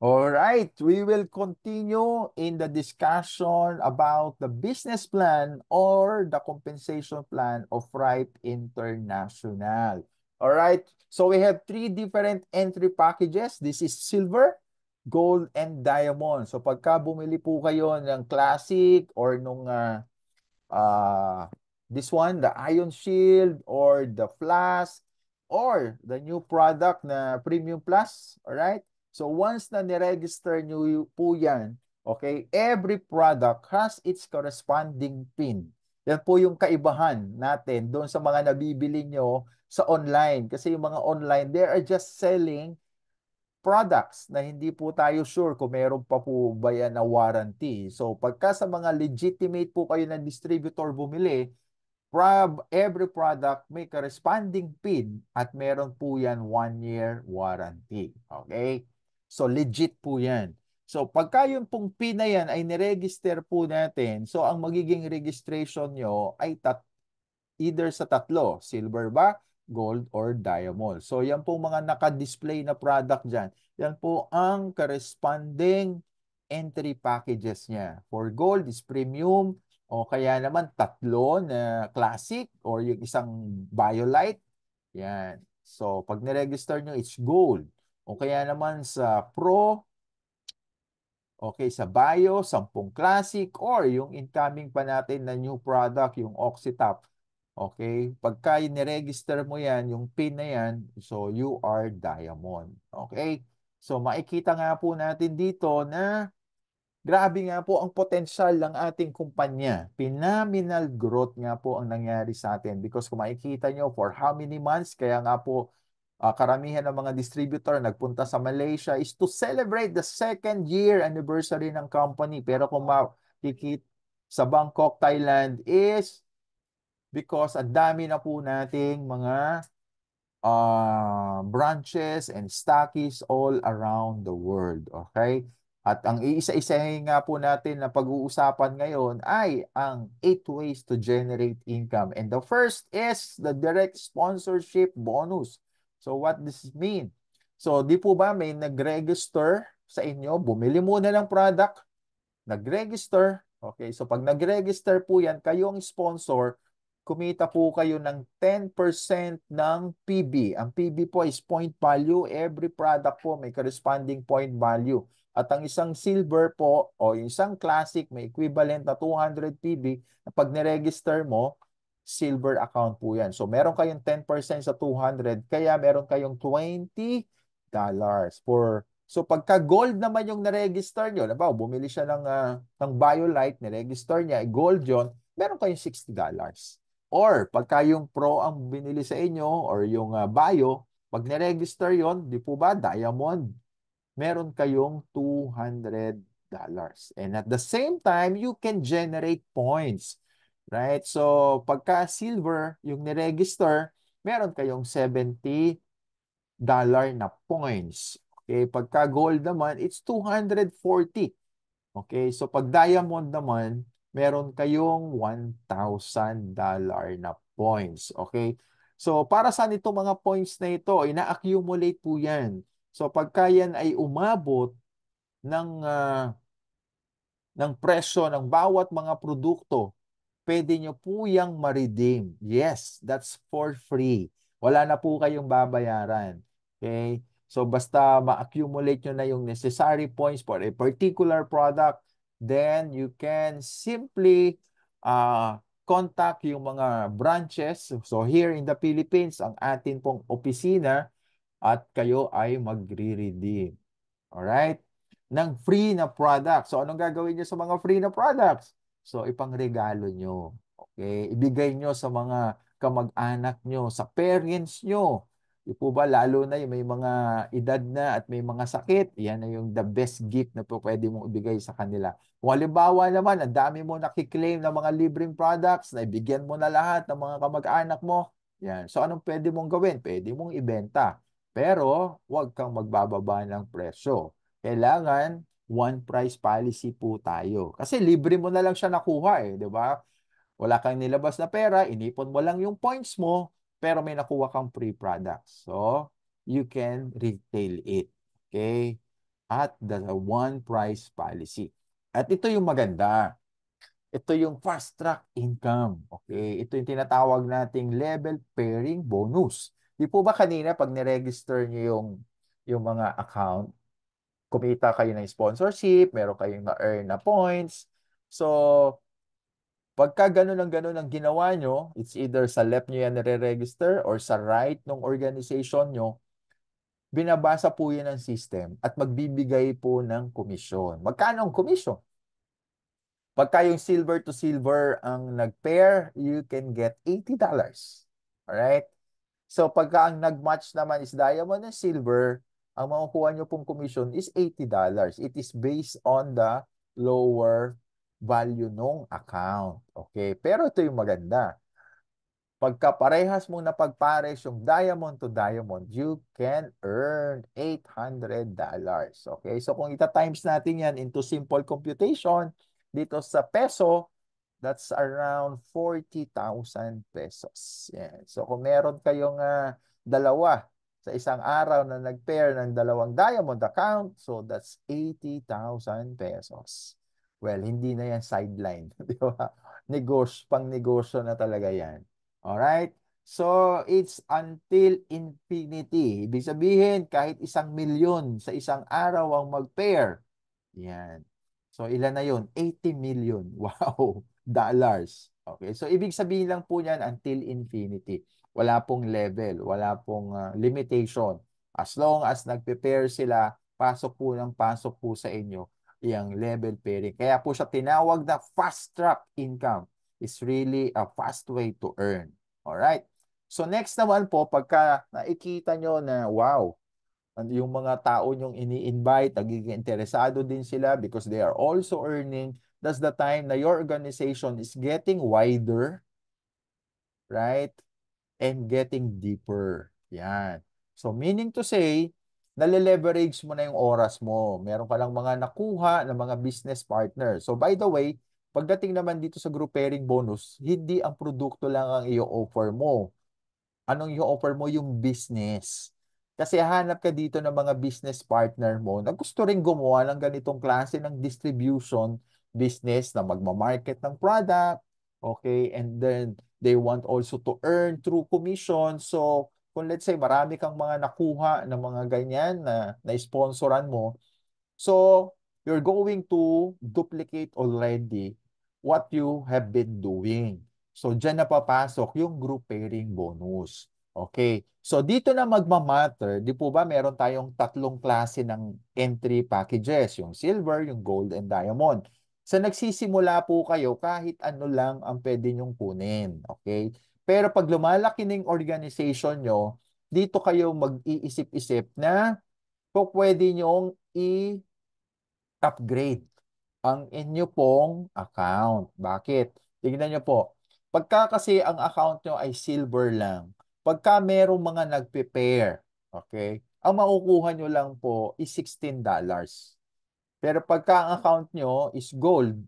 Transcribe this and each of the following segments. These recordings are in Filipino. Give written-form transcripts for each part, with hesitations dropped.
All right, we will continue in the discussion about the business plan or the compensation plan of Ripe International. All right, so we have three different entry packages. This is silver, gold, and diamond. So pagka bumili po kayo ng classic or nung uh, this one, the Ion Shield or the Flask or the new product na Premium Plus. Alright? So once na niregister nyo po yan, okay, every product has its corresponding PIN. Yan po yung kaibahan natin doon sa mga nabibili nyo sa online. Kasi yung mga online, they are just selling products na hindi po tayo sure kung meron pa po ba yan na warranty. So pagka sa mga legitimate po kayo ng distributor bumili, every product may corresponding PIN at meron po yan 1-year warranty. Okay? So legit po yan. So pagka yung pong PIN na yan ay niregister po natin, so ang magiging registration nyo ay either sa tatlo, silver ba, gold, or diamond. So yan po mga naka-display na product dyan. Yan po ang corresponding entry packages niya. For gold is premium, o kaya naman tatlo na classic, or yung isang BioLite. Yan. So pag niregister nyo, it's gold. O kaya naman sa Pro, okay, sa Bio, 10 Classic, or yung incoming pa natin na new product, yung Oxytop. Okay, pagka niregister mo yan, yung PIN na yan, so you are diamond. Okay, so makikita nga po natin dito na grabe nga po ang potensyal ng ating kumpanya. Phenomenal growth nga po ang nangyari sa atin because kung makikita nyo for how many months, kaya nga po karamihan ng mga distributor nagpunta sa Malaysia is to celebrate the 2nd-year anniversary ng company. Pero kung makikita sa Bangkok, Thailand is because ang dami na po nating mga branches and stockies all around the world. Okay? At ang iisa-isahin nga po natin na pag-uusapan ngayon ay ang 8 ways to generate income. And the first is the direct sponsorship bonus. So what does this mean? So di po ba may nag-register sa inyo, bumili muna ng product, nag-register. Okay, so pag nag-register po yan, kayo ang sponsor, kumita po kayo ng 10% ng PB. Ang PB po is point value. Every product po may corresponding point value. At ang isang silver po o isang classic may equivalent na 200 PB. Pag niregister mo, silver account po yan. So meron kayong 10% sa 200, kaya meron kayong $20 for. So pagka gold naman yung na-register nyo, nabaw, bumili siya ng BioLite, na-register niya, gold yun, meron kayong $60. Or pagka yung Pro ang binili sa inyo or yung Bio, pag na-register yon, di po ba, Diamond, meron kayong $200. And at the same time, you can generate points. Right? So pagka silver, yung ni-register, meron kayong $70 na points. Okay, pagka gold naman, it's 240. Okay, so pag diamond naman, meron kayong $1,000 na points. Okay, so para saan itong mga points na ito? Ina-accumulate po yan. So pagka yan ay umabot ng, ng presyo ng bawat mga produkto, pwede nyo po yung ma-redeem. Yes, that's for free. Wala na po kayong babayaran. Okay? So, basta ma-accumulate nyo na yung necessary points for a particular product, then you can simply contact yung mga branches. So, here in the Philippines, ang atin pong opisina at kayo ay magre-redeem. Alright? Ng free na product. So, anong gagawin nyo sa mga free na products? So, ipangregalo nyo. Okay? Ibigay nyo sa mga kamag-anak nyo, sa parents nyo. Di po ba, lalo na yung may mga edad na at may mga sakit, yan na yung the best gift na po pwede mong ibigay sa kanila. Kung halimbawa naman, ang dami mo nakiklaim ng mga libreng products, na ibigyan mo na lahat ng mga kamag-anak mo, yan. So, anong pwede mong gawin? Pwede mong ibenta. Pero, huwag kang magbababa ng presyo. Kailangan one price policy po tayo. Kasi libre mo na lang siya nakuha di ba? Wala kang nilabas na pera, inipon mo lang yung points mo, pero may nakuha kang free products. So, you can retail it. Okay? at the one price policy. At ito yung maganda. Ito yung fast track income. Okay? Ito yung tinatawag nating level pairing bonus. Di po ba kanina pag niregister nyo yung mga account, kumita kayo ng sponsorship, meron kayong na-earn na points. So, pagka ganun ang ginawa nyo, it's either sa left nyo yan nire-register or sa right ng organization nyo, binabasa po yan ng system at magbibigay po ng komisyon. Magkano ang komisyon? Pagka yung silver to silver ang nag-pair, you can get $80. Alright? So pagka ang nag-match naman is diamond and silver, ang makukuha nyo pong commission is $80. It is based on the lower value nung account. Okay? Pero ito yung maganda. Pagka parehas mong napagpares yung diamond to diamond, you can earn $800. Okay? So kung ita-times natin yan into simple computation, dito sa peso, that's around 40,000 pesos. Yan. So kung meron kayong dalawa sa isang araw na nag-pair ng dalawang diamond account, so that's 80,000 pesos. Well, hindi na yan sideline. Di ba? Pang negosyo na talaga yan. Alright? So, it's until infinity. Ibig sabihin, kahit 1,000,000 sa isang araw ang mag-pair. Yan. So, ilan na yun? 80 million. Wow. Dollars. Okay. So, ibig sabihin lang po niyan until infinity. Wala pong level. Wala pong limitation. As long as nagpe-pair sila, pasok po sa inyo yung level pairing. Kaya po siya tinawag na fast track income. It's really a fast way to earn. Alright? So next naman po, pagka nakikita nyo na wow, yung mga tao nyong ini-invite, nagiging interesado din sila because they are also earning, that's the time na your organization is getting wider, right? And getting deeper. Yan. So meaning to say, nale-leverage mo na yung oras mo. Meron ka lang mga nakuha ng mga business partner. So by the way, pagdating naman dito sa group pairing bonus, hindi ang produkto lang ang i-offer mo. Anong i-offer mo? Yung business. Kasi hanap ka dito ng mga business partner mo na gusto rin gumawa ng ganitong klase ng distribution business na magmamarket ng product. Okay? And then, they want also to earn through commission. So, kung let's say marami kang mga nakuha ng mga ganyan na sponsoran mo, so you're going to duplicate already what you have been doing. So dyan na papasok yung group pairing bonus. Okay. So dito na magmamatter, di po ba meron tayong tatlong klase ng entry packages, yung silver, yung gold, and diamond. So nagsisimula po kayo kahit ano lang ang pwede nyong kunin. Okay? Pero pag lumalaki ng organization nyo, dito kayo mag-iisip-isip na kung pwede nyong upgrade ang inyo pong account. Bakit? Tingnan nyo po. Pagka kasi ang account nyo ay silver lang, pagka merong mga nagpe-pair, okay, ang makukuha nyo lang po is $16. Pero pagka ang account nyo is gold,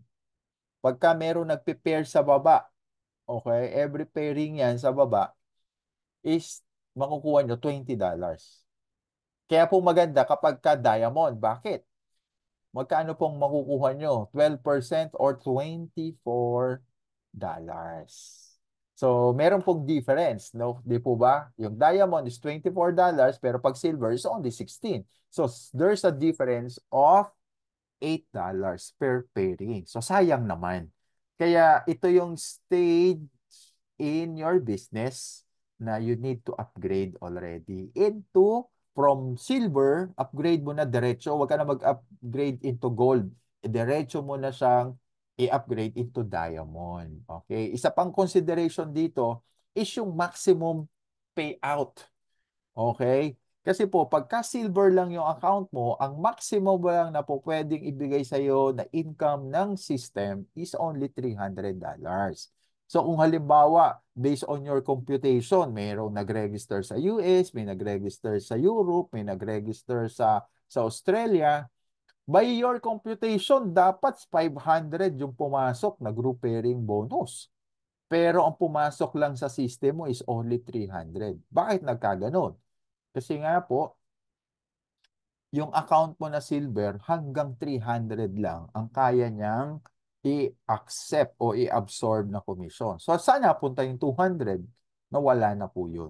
pagka merong nagpe-pair sa baba, okay, every pairing yan sa baba is makukuha nyo $20. Kaya po maganda kapag ka diamond. Bakit? Magkano pong makukuha nyo? 12% or $24. So, meron pong difference, no? Di po ba? Yung diamond is $24, pero pag silver is only 16. So, there's a difference of $8 per pairing. So, sayang naman. Kaya, ito yung stage in your business na you need to upgrade already into from silver, upgrade mo na diretso. Huwag ka na mag-upgrade into gold. Diretso mo na siyang i-upgrade into diamond. Okay? Isa pang consideration dito is yung maximum payout. Okay? Kasi po, pagka silver lang yung account mo, ang maximum lang na po pwedeng ibigay sa'yo na income ng system is only $300. So kung halimbawa, based on your computation, mayroong nag-register sa US, may nag-register sa Europe, may nag-register sa Australia, by your computation, dapat 500 yung pumasok na group pairing bonus. Pero ang pumasok lang sa system mo is only 300. Bakit nagkaganon? Kasi nga po, yung account mo na silver hanggang 300 lang ang kaya niyang i-accept o i-absorb na commission. So, saan napunta yung 200? Nawala na po yun.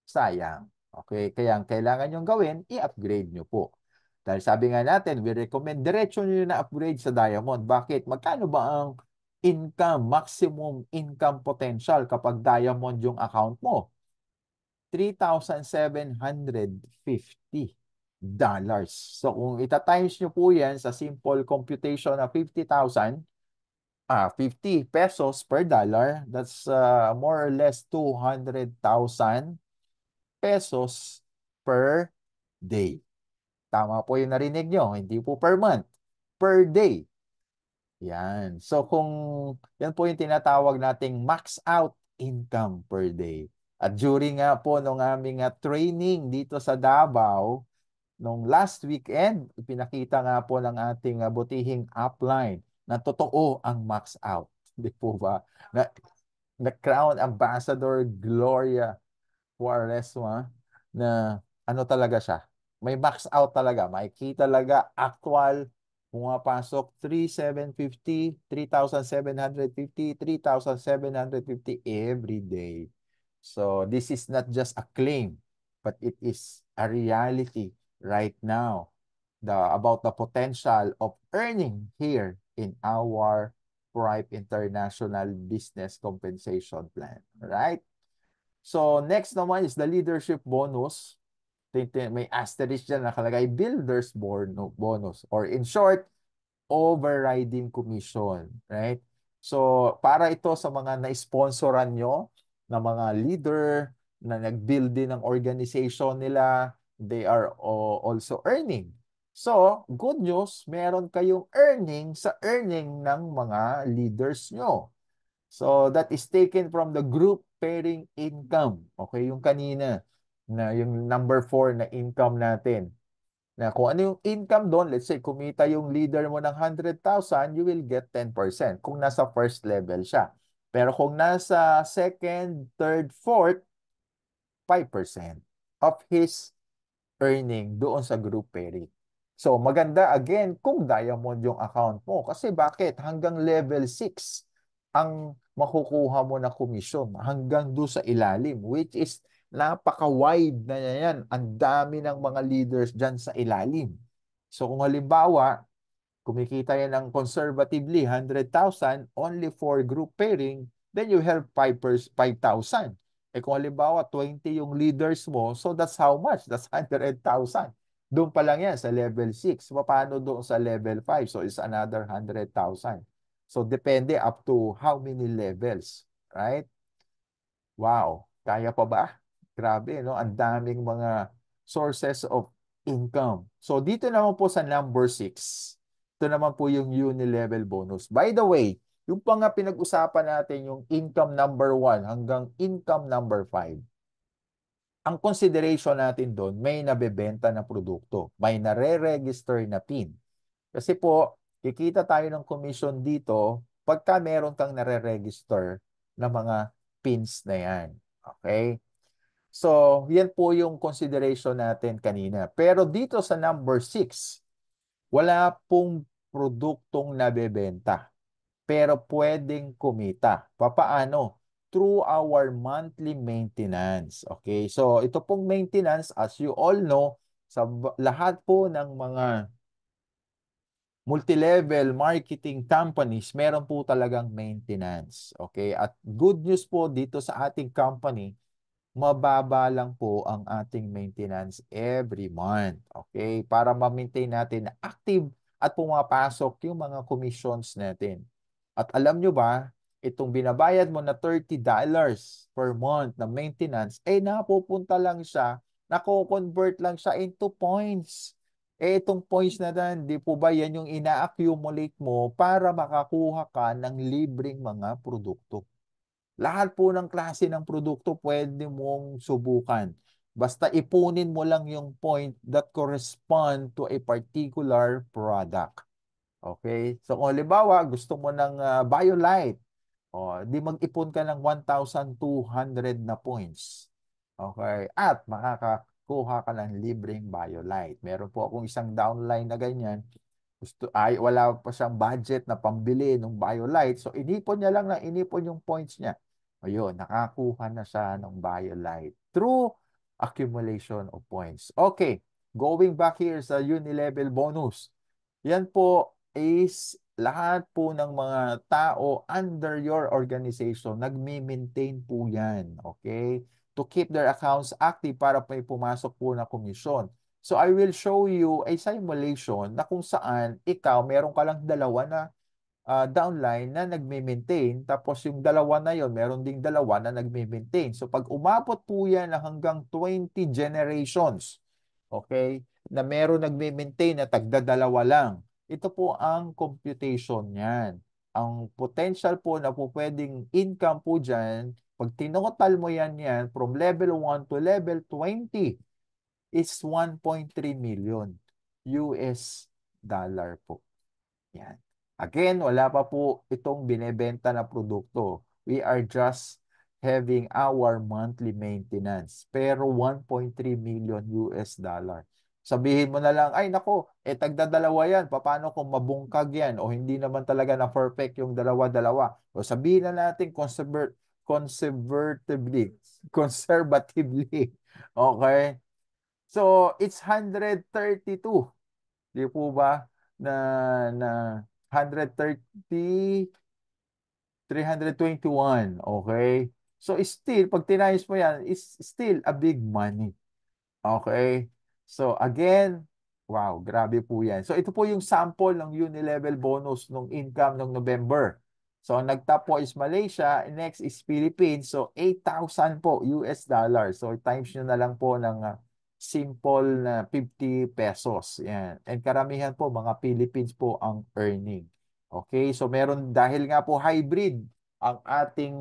Sayang. Okay, kaya ang kailangan nyo gawin, i-upgrade nyo po. Dahil sabi nga natin, we recommend diretso nyo na upgrade sa Diamond. Bakit? Magkano ba ang income, maximum income potential kapag Diamond yung account mo? $3,750. So kung ita-times nyo po yan sa simple computation na 50 pesos per dollar, that's more or less 200,000 pesos per day. Tama po yung narinig nyo, hindi po per month, per day. Yan. So kung yan po yung tinatawag nating max out income per day. At during nga po nung aming training dito sa Davao, nung last weekend, ipinakita nga po ng ating butihing upline na totoo ang max out. Hindi po ba? Na Crown Ambassador Gloria Quaresma na ano talaga siya. May max out talaga. Makikita talaga actual pumapasok 3,750 every day. So this is not just a claim, but it is a reality right now. About the potential of earning here in our Pripe International Business Compensation Plan. Right? So, next naman is the leadership bonus. May asterisk dyan nakalagay, builder's bonus. Or in short, overriding commission. Right? So, para ito sa mga na-sponsoran nyo na mga leader na nag-build din ng organization nila, they are also earning. So, good news, meron kayong earning sa earning ng mga leaders nyo. So that is taken from the group pairing income. Okay, yung kanina na yung number 4 na income natin. Na kung ano yung income doon, let's say kumita yung leader mo ng 100,000, you will get 10% kung nasa first level siya. Pero kung nasa second, third, fourth, 5% of his earning doon sa group pairing. So maganda again kung diamond yung account mo. Kasi bakit? Hanggang level 6 ang makukuha mo na komisyon hanggang doon sa ilalim, which is napaka-wide na yan. Ang dami ng mga leaders dyan sa ilalim. So kung halimbawa, kumikita yan ng conservatively 100,000 only for group pairing, then you have 5,000. Eh kung halimbawa 20 yung leaders mo, so that's how much? That's 100,000. Doon pa lang yan sa level 6. Paano doon sa level 5? So it's another 100,000. So depende up to how many levels, right? Wow, kaya pa ba? Grabe, no? Ang daming mga sources of income. So dito naman po sa number 6, ito naman po yung uni-level bonus. By the way, yung pa nga pinag-usapan natin yung income number 1 hanggang income number 5. Ang consideration natin doon, may nabebenta na produkto, may nare-register na PIN. Kasi po, kikita tayo ng commission dito pagka meron kang nare-register na mga PINs na yan. Okay? So, yan po yung consideration natin kanina. Pero dito sa number 6, wala pong produktong nabebenta. Pero pwedeng kumita. Papaano? Through our monthly maintenance. Okay? So, ito pong maintenance, as you all know, sa lahat po ng mga multi-level marketing companies, meron po talagang maintenance. Okay? At good news po dito sa ating company, mababa lang po ang ating maintenance every month. Okay? Para ma-maintain natin na active at pumapasok yung mga commissions natin. At alam nyo ba, itong binabayad mo na $30 per month na maintenance, eh napupunta lang siya, nako-convert lang siya into points. Eh itong points na dan, di po ba yan yung ina-accumulate mo para makakuha ka ng libreng mga produkto? Lahat po ng klase ng produkto pwede mong subukan. Basta ipunin mo lang yung point that correspond to a particular product. Okay? So kung halimbawa, gusto mo ng BioLite, di mag-ipon ka ng 1,200 na points. Okay? At kuha ka ng libreng BioLite. Meron po akong isang downline na ganyan. Wala pa siyang budget na pambili ng BioLite. So, inipon niya lang na inipon yung points niya. Ayun, nakakuha na siya ng BioLite through accumulation of points. Okay, going back here sa Unilevel bonus. Yan po is lahat po ng mga tao under your organization, nagme-maintain po yan. Okay? To keep their accounts active para may pumasok po na komisyon. So I will show you a simulation na kung saan ikaw, meron ka lang dalawa na downline na nagme-maintain, tapos yung dalawa na yon meron ding dalawa na nagme-maintain. So pag umabot po yan na hanggang 20 generations, okay, na meron nagme-maintain na tagdadalawa lang, ito po ang computation niyan. Ang potential po na po pwedeng income po dyan, pag tinotal mo yan from level 1 to level 20, is 1.3 million US dollar po. Yan. Again, wala pa po itong binebenta na produkto. We are just having our monthly maintenance. Pero 1.3 million US dollar. Sabihin mo na lang, ay nako, tagdadalawa yan. Paano kung mabungkag yan? O hindi naman talaga na perfect yung dalawa-dalawa. O sabihin na natin conservatively. Conservatively. Okay? So, it's 132. Di po ba? Na, na 130, 321. Okay? So, still, pag tinayos mo yan, is still a big money. Okay? So, again, wow, grabe po yan. So, ito po yung sample ng Unilevel bonus ng income ng November. So, ang nag-top po is Malaysia, next is Philippines. So, 8,000 po US dollars. So, times nyo na lang po ng simple na 50 pesos. Yan. And karamihan po, mga Philippines po ang earning. Okay? So, meron, dahil nga po hybrid ang ating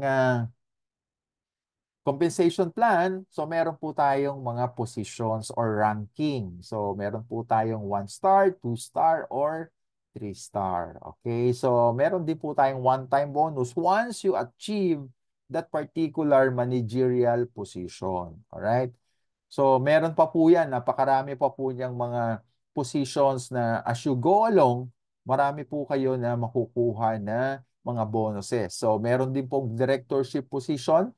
compensation plan, so meron po tayong mga positions or ranking. So meron po tayong 1-star, 2-star, or 3-star. Okay, so meron din po tayong one-time bonus once you achieve that particular managerial position. Alright? So meron pa po yan, napakarami pa po niyang mga positions na as you go along, marami po kayo na makukuha na mga bonuses. So meron din pong directorship position.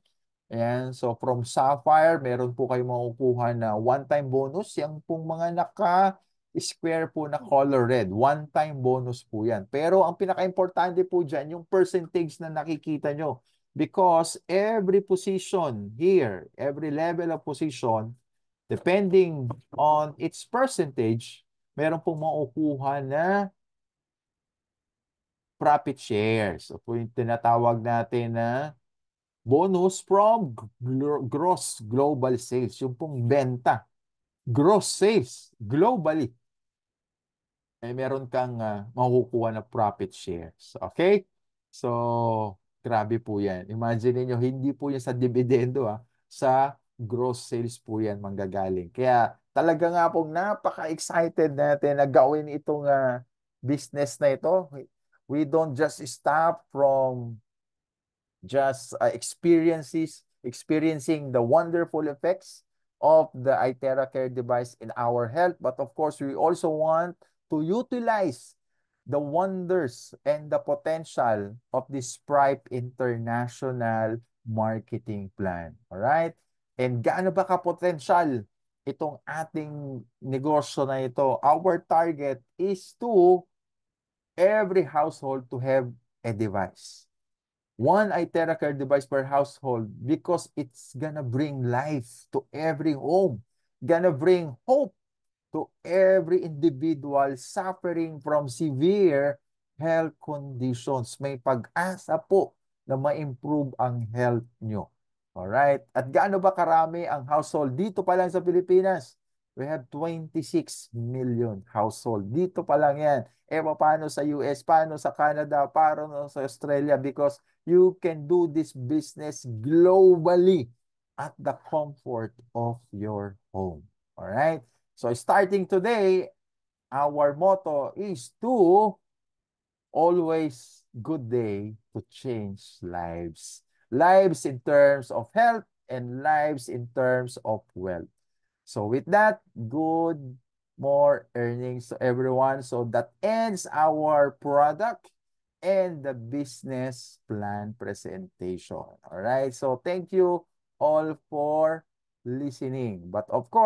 Ayan, so from Sapphire, meron po kayong makukuha na one-time bonus. Yung pong mga naka-square po na color red, one-time bonus po yan. Pero ang pinaka-importante po dyan, yung percentage na nakikita nyo. Because every position here, every level of position, depending on its percentage, meron pong makukuha na profit shares. So po yung tinatawag natin na bonus from gross global sales. Yung pong benta. Gross sales globally. Meron kang makukuha na profit shares. Okay? So, grabe po yan. Imagine niyo hindi po yan sa dividendo, sa gross sales po yan manggagaling. Kaya talaga nga pong napaka-excited natin na gawin itong business na ito. We don't just stop from just experiencing the wonderful effects of the iTera Care device in our health. But of course, we also want to utilize the wonders and the potential of this Stripe International Marketing Plan. All right? And gaano ba ka-potential itong ating negosyo na ito? Our target is to every household to have a device. One iTera Care device per household because it's gonna bring life to every home. Gonna bring hope to every individual suffering from severe health conditions. May pag-asa po na ma-improve ang health nyo. Alright? At gaano ba karami ang household dito pa lang sa Pilipinas? We have 26 million household. Dito pa lang yan. Paano sa US, paano sa Canada, paano sa Australia? Because you can do this business globally at the comfort of your home. Alright? So starting today, our motto is to always good day to change lives. Lives in terms of health and lives in terms of wealth. So with that, good more earnings to everyone. So that ends our product and the business plan presentation. All right. So thank you all for listening. But of course,